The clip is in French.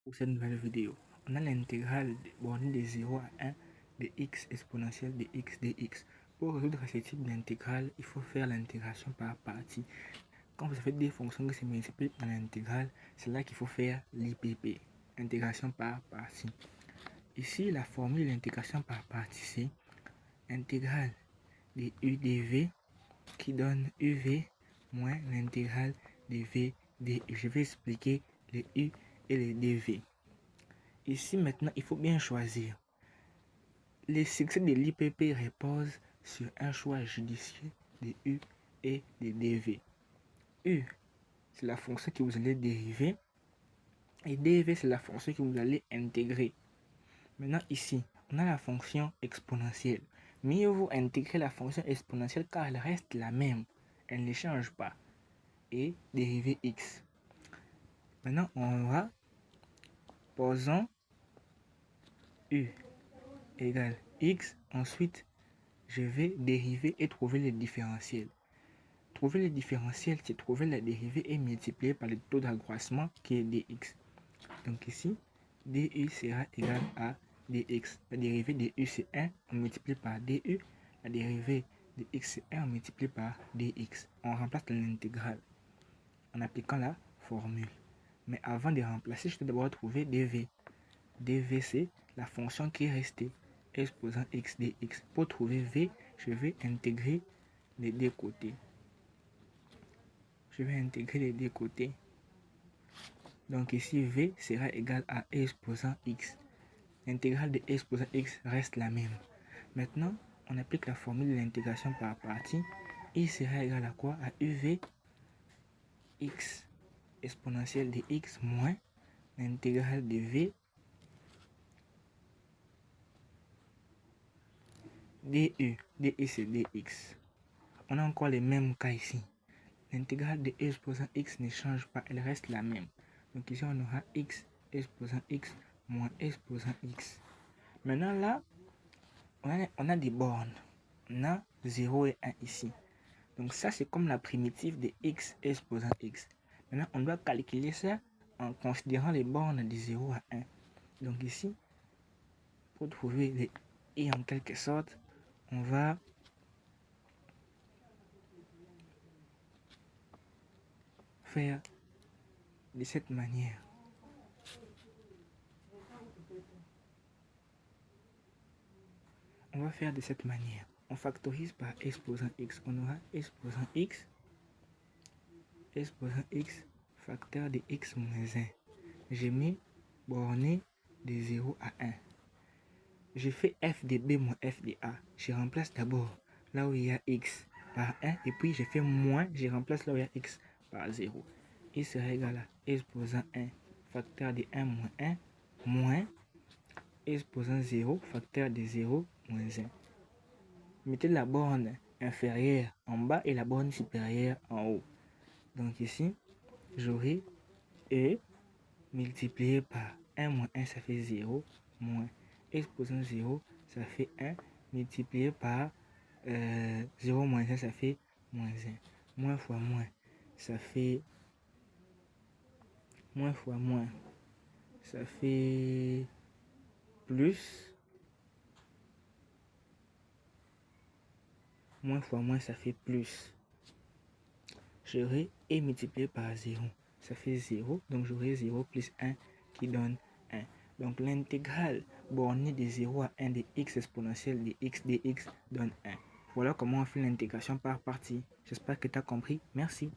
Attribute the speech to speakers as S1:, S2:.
S1: Pour cette nouvelle vidéo, on a l'intégrale bornée de 0 à 1 de x exponentielle de x dx. Pour résoudre ce type d'intégrale, il faut faire l'intégration par partie. Quand vous avez des fonctions qui se multiplient par l'intégrale, c'est là qu'il faut faire l'IPP, intégration par partie. Ici, la formule d'intégration par partie, c'est intégrale de u dv qui donne uv moins l'intégrale de v dx. Je vais expliquer les u et les dv. Ici, maintenant, il faut bien choisir. Le succès de l'IPP repose sur un choix judicieux de u et de dv. U, c'est la fonction que vous allez dériver, et dv, c'est la fonction que vous allez intégrer. Maintenant, ici, on a la fonction exponentielle. Mieux vaut intégrer la fonction exponentielle car elle reste la même. Elle ne change pas. Et dériver x. Maintenant, on va posons u égale x. Ensuite, je vais dériver et trouver le différentiel. Trouver le différentiel, c'est trouver la dérivée et multiplier par le taux d'accroissement qui est dx. Donc ici, du sera égal à dx. La dérivée de u c'est 1, on multiplie par du. La dérivée de x c'est 1, on multiplie par dx. On remplace l'intégrale en appliquant la formule. Mais avant de remplacer, je dois d'abord trouver dv. dv c'est la fonction qui est restée, exposant x dx. Pour trouver v, je vais intégrer les deux côtés. Je vais intégrer les deux côtés. Donc ici, v sera égal à exposant x. L'intégrale de exposant x reste la même. Maintenant, on applique la formule de l'intégration par partie. I sera égal à quoi? À uv x exponentielle de x moins l'intégrale de v du. du c'est dx. On a encore les mêmes cas ici. L'intégrale de exposant x ne change pas, elle reste la même. Donc ici, on aura x exposant x moins exposant x. Maintenant là, on a des bornes. On a 0 et 1 ici. Donc ça, c'est comme la primitive de x exposant x. Maintenant, on doit calculer ça en considérant les bornes de 0 à 1. Donc ici, pour trouver les i en quelque sorte, on va faire de cette manière. On va faire de cette manière. On factorise par exposant x. On aura exposant x facteur de x moins 1. J'ai mis borné de 0 à 1. Je fais f de b moins f de a. Je remplace d'abord là où il y a x par 1 et puis je fais moins, je remplace là où il y a x par 0. Il sera égal à exposant 1 facteur de 1 moins 1 moins exposant 0 facteur de 0 moins 1. Mettez la borne inférieure en bas et la borne supérieure en haut. Donc ici, j'aurai e multiplié par 1 moins 1, ça fait 0, moins exposant 0, ça fait 1, multiplié par 0 moins 1, ça fait moins 1. Moins fois moins, ça fait moins fois moins, ça fait plus. Moins fois moins, ça fait plus. J'aurai et multiplié par 0. Ça fait 0. Donc j'aurai 0 plus 1 qui donne 1. Donc l'intégrale bornée de 0 à 1 de x exponentielle de x dx donne 1. Voilà comment on fait l'intégration par partie. J'espère que tu as compris. Merci.